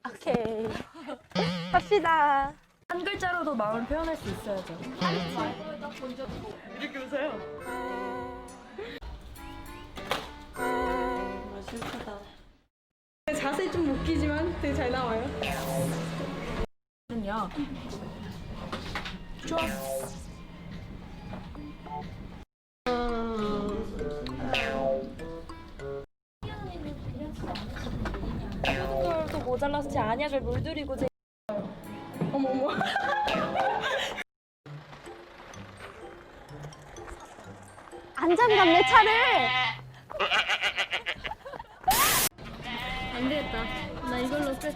오케이. 갑시다. 한 글자로도 마음을 표현할 수 있어야죠. 이렇게 웃어요. 실패다. 자세 좀 웃기지만 되게 잘 나와요. 는요. 좋아. 또 모자라서 제 안약을 물들이고 제 어머머. 안장감 내 차를. 안 되겠다. 나 이걸로 끝.